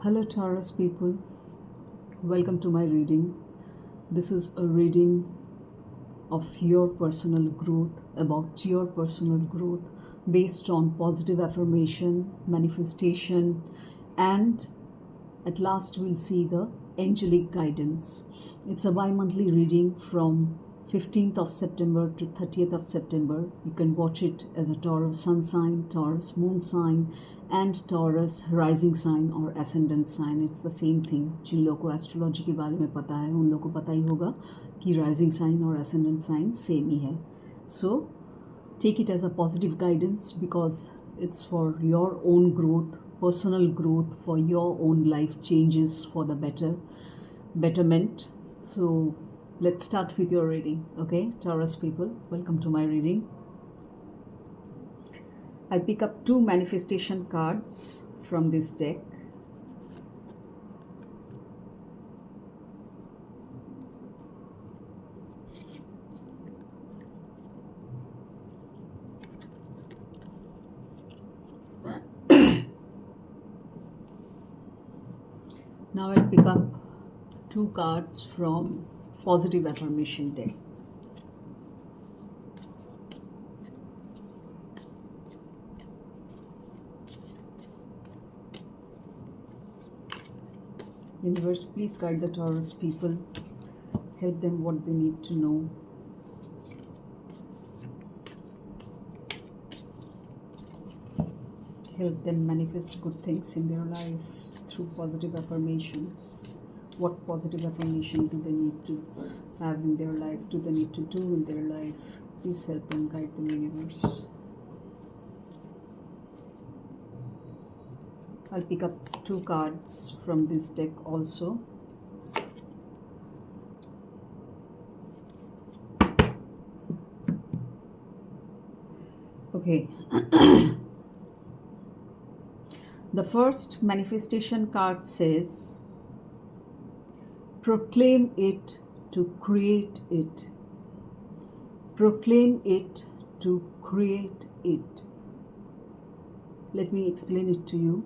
Hello, Taurus people. Welcome to my reading. This is a reading of your personal growth, about your personal growth, based on positive affirmation, manifestation, and at last we'll see the angelic guidance. It's a bi-monthly reading from 15th of September to 30th of September. You can watch it as a Taurus sun sign, Taurus moon sign, and Taurus rising sign or ascendant sign. It's the same thing. जिन लोगों को astrology के बारे में पता है उन लोगों को पता ही होगा कि राइजिंग साइन और ascendant sign सेम ही है. So take it as a positive guidance because it's for your own growth, personal growth, for your own life changes for the betterment. So let's start with your reading. Okay, Taurus people, welcome to my reading. I pick up 2 manifestation cards from this deck. Now I'll pick up 2 cards from positive affirmation deck. Universe, please guide the Taurus people. Help them what they need to know. Help them manifest good things in their life through positive affirmations. What positive affirmation do they need to have in their life? Do they need to do in their life? Please help them, guide them, universe. I'll pick up 2 cards from this deck also. Okay. The first manifestation card says, proclaim it to create it. Proclaim it to create it. Let me explain it to you.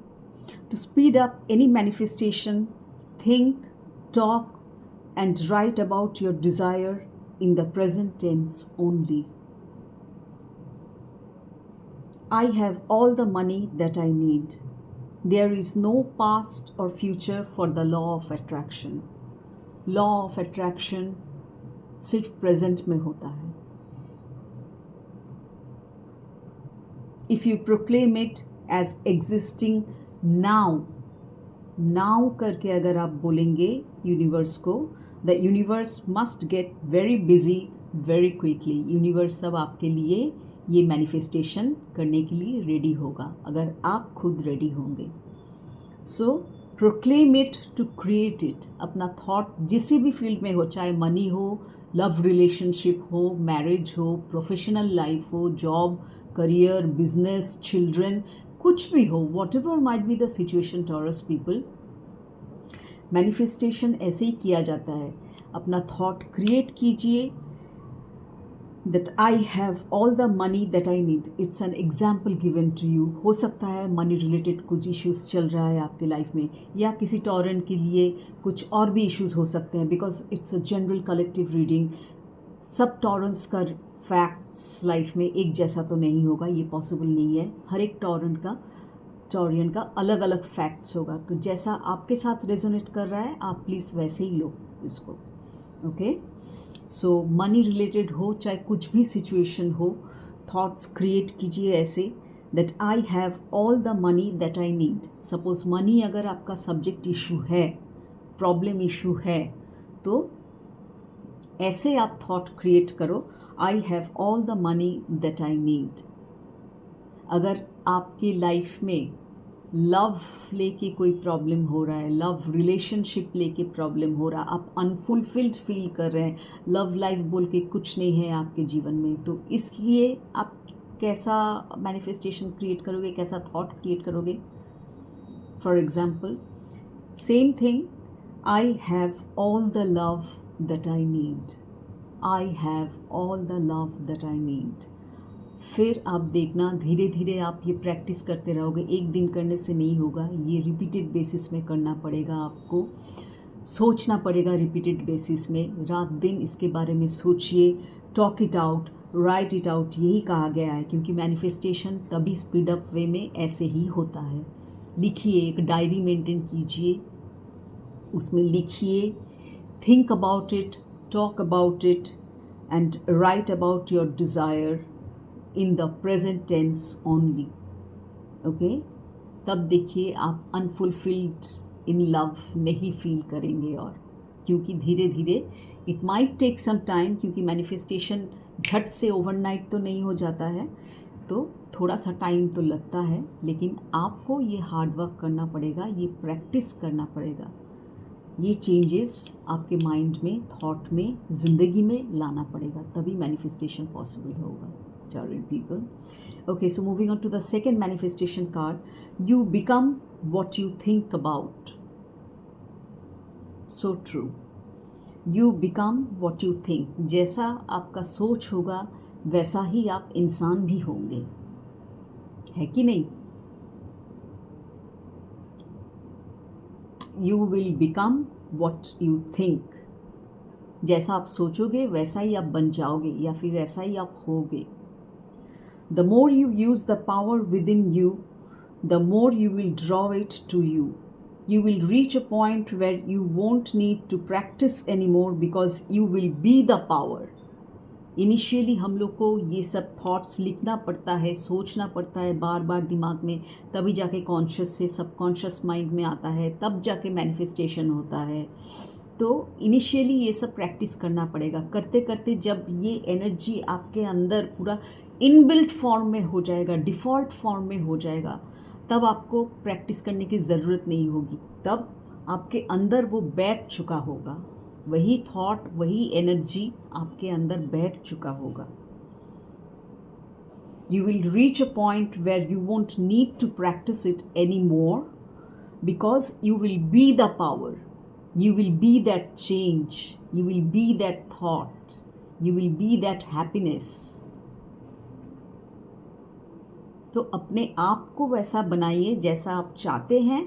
To speed up any manifestation, think, talk, and write about your desire in the present tense only. I have all the money that I need. There is no past or future for the law of attraction. Law of attraction सिर्फ present में होता है. If you proclaim it as existing now करके अगर आप बोलेंगे universe को, the universe must get very busy very quickly. Universe तब आपके लिए ये मैनिफेस्टेशन करने के लिए रेडी होगा अगर आप खुद रेडी होंगे. So proclaim it to create it. अपना थॉट जिस भी फील्ड में हो, चाहे मनी हो, लव रिलेशनशिप हो, मैरिज हो, प्रोफेशनल लाइफ हो, जॉब, करियर, बिजनेस, चिल्ड्रन, कुछ भी हो, what might be the situation, Taurus people, manifestation ऐसे ही किया जाता है. अपना थॉट क्रिएट कीजिए that I have all the money that I need. It's an example given to you. हो सकता है मनी रिलेटेड कुछ इश्यूज चल रहा है आपके लाइफ में, या किसी टॉरन के लिए कुछ और भी इश्यूज हो सकते हैं, because it's a general collective reading. सब टॉरन्स का फैक्ट्स लाइफ में एक जैसा तो नहीं होगा, ये पॉसिबल नहीं है. हर एक टॉरियन का अलग अलग फैक्ट्स होगा. तो जैसा आपके साथ रेजोनेट कर रहा है आप प्लीज़ वैसे ही लो इसको. ओके. सो मनी रिलेटेड हो, चाहे कुछ भी सिचुएशन हो, थॉट्स क्रिएट कीजिए ऐसे that I have all the money that I need. Suppose money अगर आपका सब्जेक्ट इशू है, प्रॉब्लम इशू है, तो ऐसे आप थॉट क्रिएट करो, I have all the money that I need. अगर आपके लाइफ में लव लेके कोई प्रॉब्लम हो रहा है, लव रिलेशनशिप लेके प्रॉब्लम हो रहा है, आप अनफुलफिल्ड फील कर रहे हैं, लव लाइफ बोल के कुछ नहीं है आपके जीवन में, तो इसलिए आप कैसा मैनिफेस्टेशन क्रिएट करोगे, कैसा थॉट क्रिएट करोगे. For example, same thing, I have all the love that I need. I have all the love that I need. फिर आप देखना धीरे धीरे आप ये प्रैक्टिस करते रहोगे, एक दिन करने से नहीं होगा, ये रिपीटेड बेसिस में करना पड़ेगा आपको, सोचना पड़ेगा रिपीटेड बेसिस में, रात दिन इसके बारे में सोचिए, talk it out, write it out, यही कहा गया है, क्योंकि मैनिफेस्टेशन तभी स्पीड अप वे में ऐसे ही होता है। लिखिए, एक डायरी मेंटेन कीजिए, उसमें लिखिए, think about it, talk about it and write about your desire in the present tense only. Okay, तब देखिए आप अनफुलफिल्ड इन लव नहीं फील करेंगे। और क्योंकि धीरे धीरे it might take some time, क्योंकि मैनिफेस्टेशन झट से ओवरनाइट तो नहीं हो जाता है, तो थोड़ा सा टाइम तो लगता है, लेकिन आपको ये हार्ड वर्क करना पड़ेगा, ये प्रैक्टिस करना पड़ेगा, ये चेंजेस आपके माइंड में, थॉट में, ज़िंदगी में लाना पड़ेगा, तभी मैनिफेस्टेशन पॉसिबल होगा। Taurine people. Okay, so moving on to the second manifestation card. You become what you think about. So true. You become what you think. जैसा आपका सोच होगा वैसा ही आप इंसान भी होंगे, है कि नहीं? You will become what you think. जैसा आप सोचोगे वैसा ही आप बन जाओगे, या फिर ऐसा ही आप होगे। The more you use the power within you, the more you will draw it to you. You will reach a point where you won't need to practice anymore because you will be the power. Initially हम लोग को ये सब thoughts लिखना पड़ता है, सोचना पड़ता है बार बार दिमाग में, तभी जाके कॉन्शियस से सबकॉन्शियस माइंड में आता है, तब जाके मैनिफेस्टेशन होता है। तो इनिशियली ये सब प्रैक्टिस करना पड़ेगा। करते करते जब ये एनर्जी आपके अंदर पूरा इनबिल्ट फॉर्म में हो जाएगा, डिफ़ॉल्ट फॉर्म में हो जाएगा, तब आपको प्रैक्टिस करने की ज़रूरत नहीं होगी, तब आपके अंदर वो बैठ चुका होगा, वही थॉट, वही एनर्जी आपके अंदर बैठ चुका होगा। You will reach a point where you won't need to practice it anymore because you will be the power. You will be that change. You will be that thought. You will be that happiness. तो अपने आप को वैसा बनाइए जैसा आप चाहते हैं,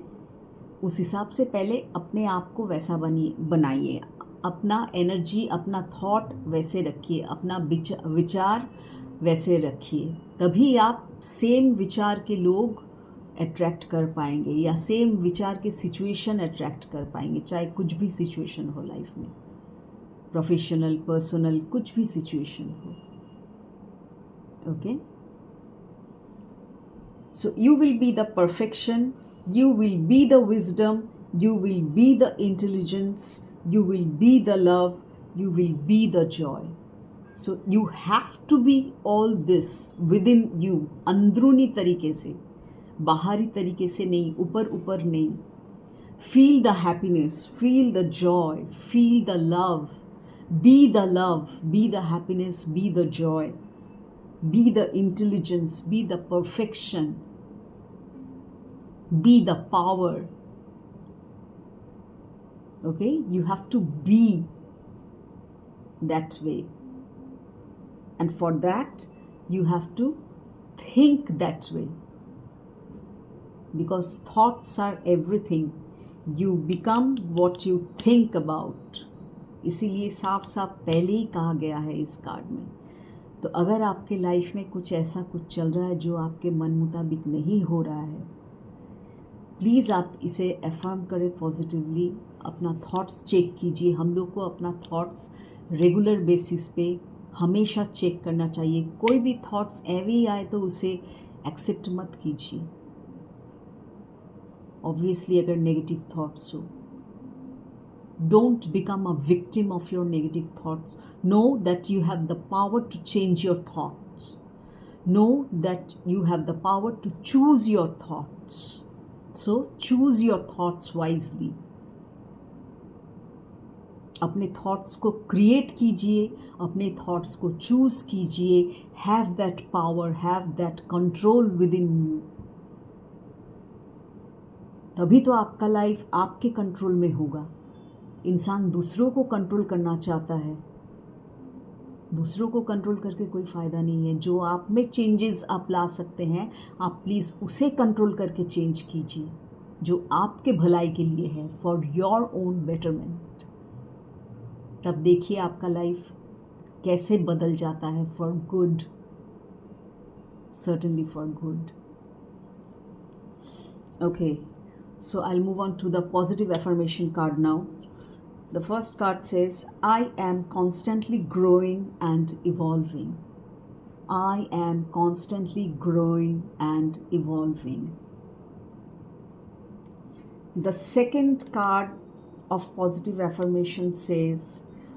उस हिसाब से पहले अपने आप को वैसा बनाइए, अपना एनर्जी, अपना थॉट वैसे रखिए, अपना विचार वैसे रखिए, तभी आप सेम विचार के लोग अट्रैक्ट कर पाएंगे, या सेम विचार के सिचुएशन अट्रैक्ट कर पाएंगे, चाहे कुछ भी सिचुएशन हो लाइफ में, प्रोफेशनल, पर्सनल, कुछ भी सिचुएशन हो। Okay, so you will be the perfection, you will be the wisdom, you will be the intelligence, you will be the love, you will be the joy. So you have to be all this within you, अंदरूनी तरीके से, बाहरी तरीके से नहीं, ऊपर ऊपर नहीं। Feel the happiness, feel the joy, feel the love, be the love, be the happiness, be the joy, be the intelligence, be the perfection, be the power. Okay, you have to be that way, and for that you have to think that way, because thoughts are everything. You become what you think about. इसीलिए साफ साफ पहले ही कहा गया है इस card में। तो अगर आपके लाइफ में कुछ ऐसा कुछ चल रहा है जो आपके मन मुताबिक नहीं हो रहा है, प्लीज़ आप इसे अफर्म करें पॉजिटिवली, अपना थॉट्स चेक कीजिए। हम लोग को अपना थॉट्स रेगुलर बेसिस पे हमेशा चेक करना चाहिए। कोई भी थॉट्स ऐवे ही आए तो उसे एक्सेप्ट मत कीजिए, ऑब्वियसली अगर नेगेटिव थॉट्स हो। Don't become a victim of your negative thoughts. Know that you have the power to change your thoughts. Know that you have the power to choose your thoughts. So choose your thoughts wisely. अपने thoughts को create कीजिए, अपने thoughts को choose कीजिए। Have that power, have that control with in you. तभी तो आपका life आपके कंट्रोल में होगा। इंसान दूसरों को कंट्रोल करना चाहता है, दूसरों को कंट्रोल करके कोई फ़ायदा नहीं है। जो आप में चेंजेस आप ला सकते हैं, आप प्लीज़ उसे कंट्रोल करके चेंज कीजिए, जो आपके भलाई के लिए है, फॉर योर ओन बेटरमेंट। तब देखिए आपका लाइफ कैसे बदल जाता है for good, certainly for good. Okay, so I'll move on to the positive affirmation card now. The first card says, I am constantly growing and evolving. I am constantly growing and evolving. The second card of positive affirmation says,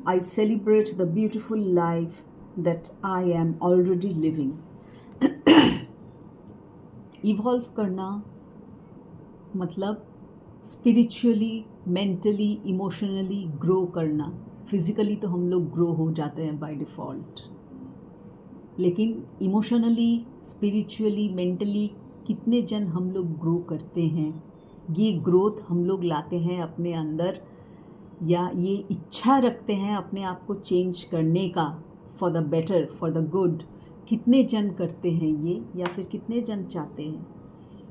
I celebrate the beautiful life that I am already living. Evolve करना मतलब spiritually, mentally, emotionally grow करना। Physically तो हम लोग grow हो जाते हैं by default, लेकिन इमोशनली, स्पिरिचुअली, मेंटली कितने जन हम लोग ग्रो करते हैं? ये ग्रोथ हम लोग लाते हैं अपने अंदर, या ये इच्छा रखते हैं अपने आप को चेंज करने का, for the better, for the good. कितने जन करते हैं ये, या फिर कितने जन चाहते हैं?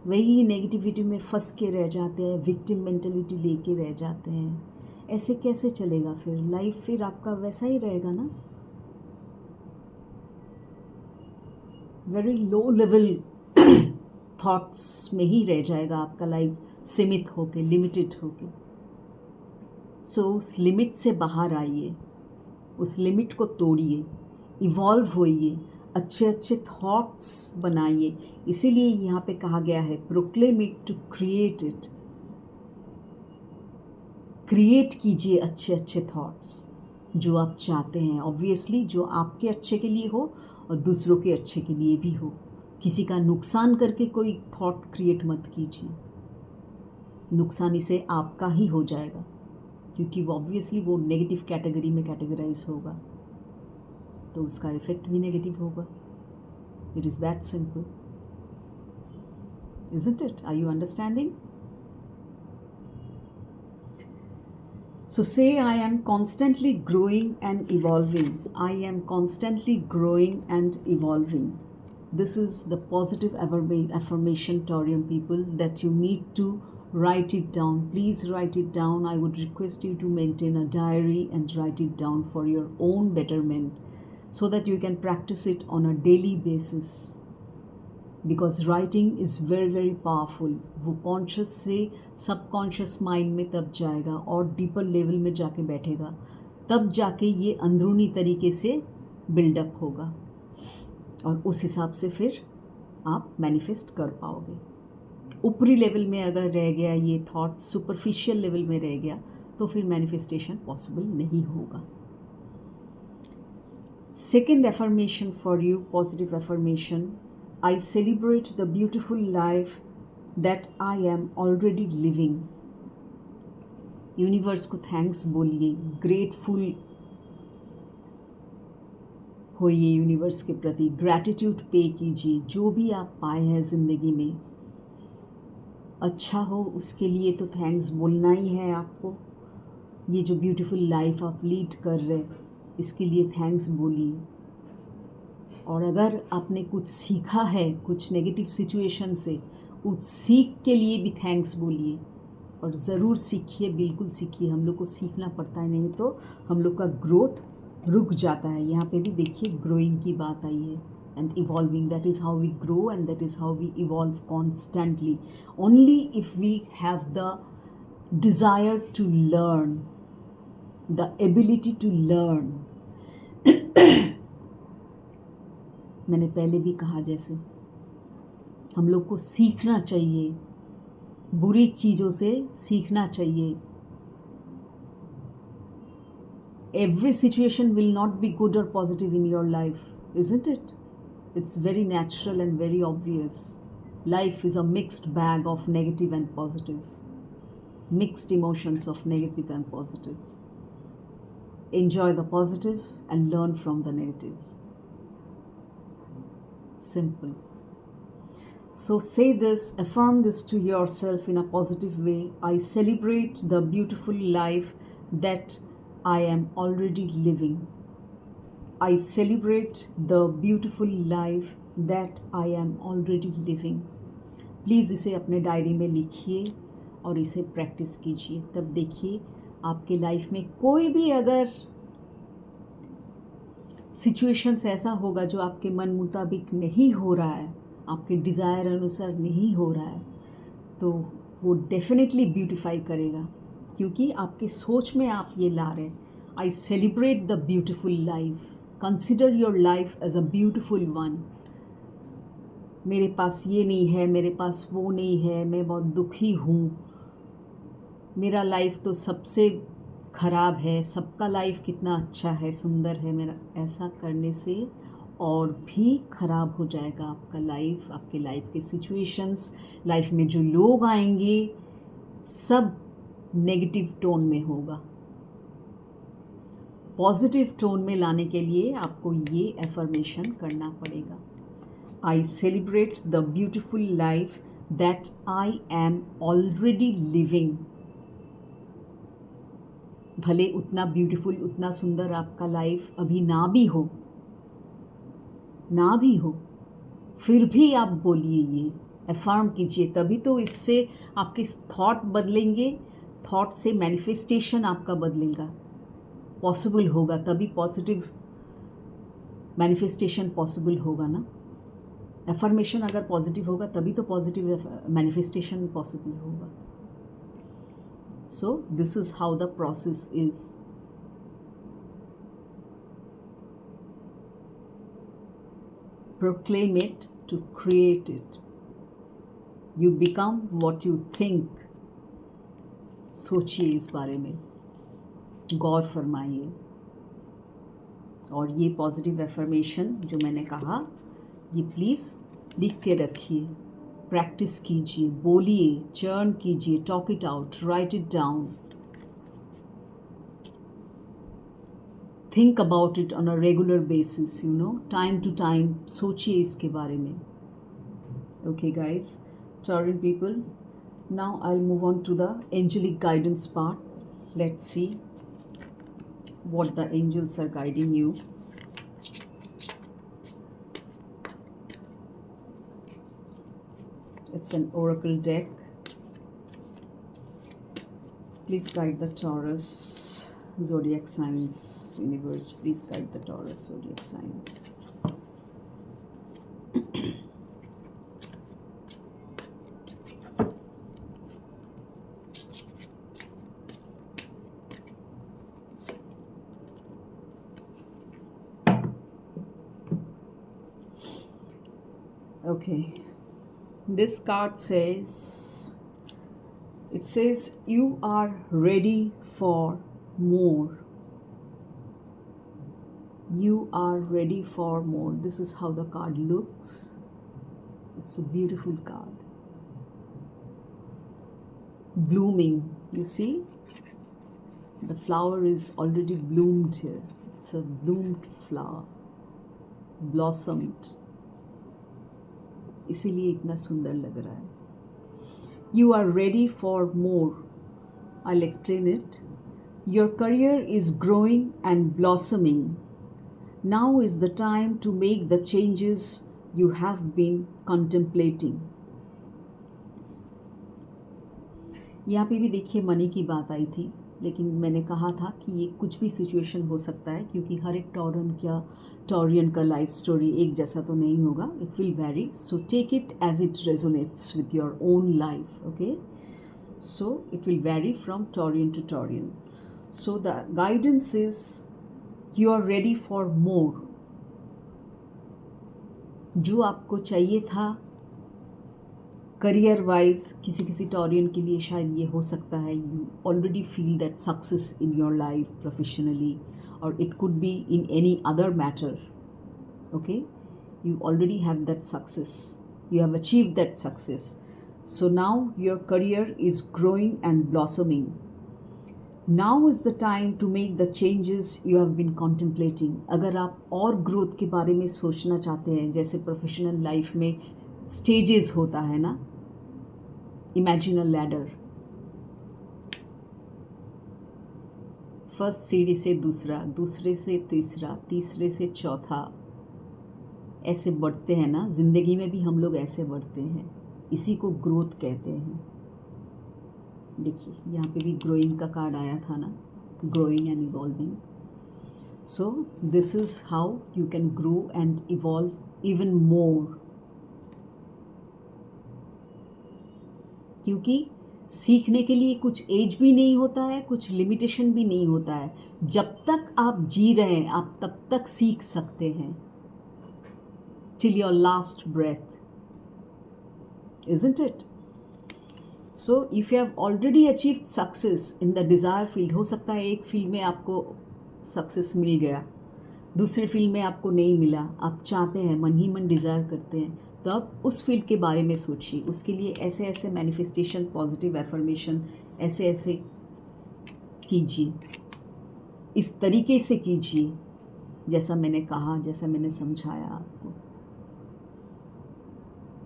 वही नेगेटिविटी में फंस के रह जाते हैं, विक्टिम मेंटलिटी लेके रह जाते हैं। ऐसे कैसे चलेगा फिर लाइफ? फिर आपका वैसा ही रहेगा ना, वेरी लो लेवल थॉट्स में ही रह जाएगा आपका लाइफ, सीमित होके, लिमिटेड होके। सो उस लिमिट से बाहर आइए, उस लिमिट को तोड़िए, इवॉल्व होइए, अच्छे अच्छे थॉट्स बनाइए। इसीलिए यहाँ पे कहा गया है, proclaim it to create it. Create कीजिए अच्छे अच्छे थॉट्स जो आप चाहते हैं, ऑब्वियसली जो आपके अच्छे के लिए हो और दूसरों के अच्छे के लिए भी हो। किसी का नुकसान करके कोई थॉट क्रिएट मत कीजिए, नुकसान इसे आपका ही हो जाएगा, क्योंकि वो ऑब्वियसली वो नेगेटिव कैटेगरी में कैटेगराइज होगा, तो उसका इफेक्ट भी नेगेटिव होगा। It is that simple, isn't it? Are you understanding? So say, I am constantly growing and evolving. I am constantly growing and evolving. This is the positive affirmation, Taurian people, that you need to write it down. Please write it down. I would request you to maintain a diary and write it down for your own betterment, so that you can practice it on a daily basis. Because writing is very very powerful. वो conscious से subconscious mind में तब जाएगा और deeper level में जाके बैठेगा, तब जाके ये अंदरूनी तरीके से बिल्डअप होगा, और उस हिसाब से फिर आप मैनिफेस्ट कर पाओगे। ऊपरी लेवल में अगर रह गया ये थॉट, सुपरफिशियल लेवल में रह गया, तो फिर मैनिफेस्टेशन पॉसिबल नहीं होगा। Second affirmation for you, positive affirmation, I celebrate the beautiful life that I am already living. Universe को थैंक्स बोलिए, ग्रेटफुल होइए यूनिवर्स के प्रति, ग्रैटिट्यूड पे कीजिए। जो भी आप पाए हैं ज़िंदगी में, अच्छा हो उसके लिए तो थैंक्स बोलना ही है आपको। ये जो ब्यूटीफुल लाइफ आप लीड कर रहे, इसके लिए थैंक्स बोलिए। और अगर आपने कुछ सीखा है कुछ नेगेटिव सिचुएशन से, उस सीख के लिए भी थैंक्स बोलिए, और ज़रूर सीखिए, बिल्कुल सीखिए। हम लोग को सीखना पड़ता है, नहीं तो हम लोग का ग्रोथ रुक जाता है। यहाँ पे भी देखिए ग्रोइंग की बात आई है, and evolving, that is how we grow and that is how we evolve constantly, only if we have the desire to learn, the ability to learn. मैंने पहले भी कहा, जैसे हम लोग को सीखना चाहिए, बुरी चीज़ों से सीखना चाहिए। Every situation will not be good और positive in your life, isn't it? It's very natural and very obvious. Life is a mixed bag of negative and positive, mixed emotions of negative and positive. Enjoy the positive and learn from the negative. Simple. So say this, affirm this to yourself in a positive way. I celebrate the beautiful life that I am already living. I celebrate the beautiful life that I am already living. Please इसे अपने diary में लिखिए और इसे practice कीजिए, तब देखिए आपके लाइफ में कोई भी अगर सिचुएशंस ऐसा होगा जो आपके मन मुताबिक नहीं हो रहा है, आपके डिज़ायर अनुसार नहीं हो रहा है, तो वो डेफिनेटली ब्यूटिफाई करेगा, क्योंकि आपके सोच में आप ये ला रहे हैं. I celebrate the beautiful life. Consider your life as a beautiful one. मेरे पास ये नहीं है, मेरे पास वो नहीं है, मैं बहुत दुखी हूँ, मेरा लाइफ तो सबसे ख़राब है, सबका लाइफ कितना अच्छा है, सुंदर है मेरा. ऐसा करने से और भी ख़राब हो जाएगा आपका लाइफ. आपके लाइफ के सिचुएशंस, लाइफ में जो लोग आएंगे, सब नेगेटिव टोन में होगा. पॉजिटिव टोन में लाने के लिए आपको ये एफर्मेशन करना पड़ेगा. आई celebrate the beautiful life that I am already living. भले उतना ब्यूटीफुल, उतना सुंदर आपका लाइफ अभी ना भी हो, फिर भी आप बोलिए, ये अफर्म कीजिए, तभी तो इससे आपके थॉट बदलेंगे. थॉट से मैनिफेस्टेशन आपका बदलेगा, पॉसिबल होगा, तभी पॉजिटिव मैनिफेस्टेशन पॉसिबल होगा ना. अफर्मेशन अगर पॉजिटिव होगा तभी तो पॉजिटिव मैनिफेस्टेशन पॉसिबल होगा. So this is how the process is. Proclaim it to create it. You become what you think. सोचिए इस बारे में, गौर फरमाइए, और ये पॉजिटिव एफर्मेशन जो मैंने कहा, ये प्लीज़ लिख के रखिए, प्रैक्टिस कीजिए, बोलिए, चर्न कीजिए, talk it out, write it down, think about it on a regular basis, time to time सोचिए इसके बारे में. Okay guys, Taurian people, now I'll move on to the angelic guidance part. Let's see what the angels are guiding you. It's an oracle deck. Please guide the Taurus zodiac signs. Universe, please guide the Taurus zodiac signs. Okay. This card says, you are ready for more. You are ready for more. This is how the card looks. It's a beautiful card. Blooming, you see? The flower is already bloomed here. It's a bloomed flower. Blossomed. इसीलिए इतना सुंदर लग रहा है. You are ready for more. I'll explain it. Your career is growing and blossoming. Now is the time to make the changes you have been contemplating. यहाँ पे भी देखिए मनी की बात आई थी, लेकिन मैंने कहा था कि ये कुछ भी सिचुएशन हो सकता है, क्योंकि हर एक टॉरियन का लाइफ स्टोरी एक जैसा तो नहीं होगा. It will vary, so take it as it resonates with your own life. Okay, so it will vary from Taurian to Taurian. So the guidance is, you are ready for more. जो आपको चाहिए था career wise, किसी Taurean के लिए शायद ये हो सकता है, you already feel that success in your life professionally, और it could be in any other matter. Okay, you already have that success, you have achieved that success. So now your career is growing and blossoming. Now is the time to make the changes you have been contemplating. अगर आप और growth के बारे में सोचना चाहते हैं, जैसे प्रोफेशनल लाइफ में स्टेजेस होता है ना, इमेजिन अ लैडर. फर्स्ट सीढ़ी से दूसरा, दूसरे से तीसरा, तीसरे से चौथा, ऐसे बढ़ते हैं ना। ज़िंदगी में भी हम लोग ऐसे बढ़ते हैं, इसी को ग्रोथ कहते हैं। देखिए यहाँ पे भी ग्रोइंग का कार्ड आया था ना, growing and evolving. So this is how you can grow and evolve even more, क्योंकि सीखने के लिए कुछ एज भी नहीं होता है, कुछ लिमिटेशन भी नहीं होता है। जब तक आप जी रहे हैं आप तब तक सीख सकते हैं, till your last breath, isn't it? So if you have already achieved success in the desired field, हो सकता है एक फील्ड में आपको सक्सेस मिल गया, दूसरे फील्ड में आपको नहीं मिला, आप चाहते हैं, मन ही मन डिज़ायर करते हैं, तो आप उस फील्ड के बारे में सोचिए। उसके लिए ऐसे ऐसे मैनिफेस्टेशन, पॉजिटिव एफर्मेशन ऐसे ऐसे कीजिए, इस तरीके से कीजिए जैसा मैंने कहा, जैसा मैंने समझाया आपको।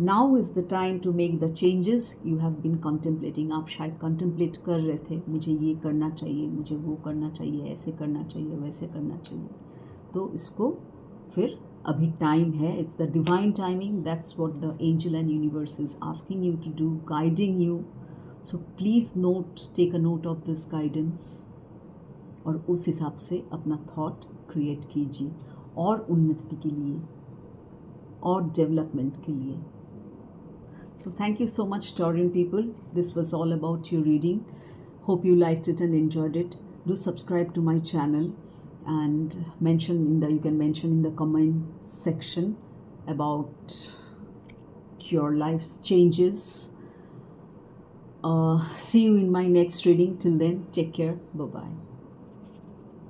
Now is the time to make the changes you have been contemplating. आप शायद कंटेम्पलेट कर रहे थे, मुझे ये करना चाहिए, मुझे वो करना चाहिए, ऐसे करना चाहिए, वैसे करना चाहिए। तो इसको फिर अभी टाइम है, it's the divine timing, that's what the angel and universe is asking you to do, guiding you. So please note, take a note of this guidance और उस हिसाब से अपना थॉट क्रिएट कीजिए और उन्नति के लिए और डेवलपमेंट के लिए। So thank you so much, Taurian people. This was all about your reading. Hope you liked it and enjoyed it. Do subscribe to my channel and you can mention in the comment section about your life's changes. See you in my next reading. Till then, take care. Bye-bye.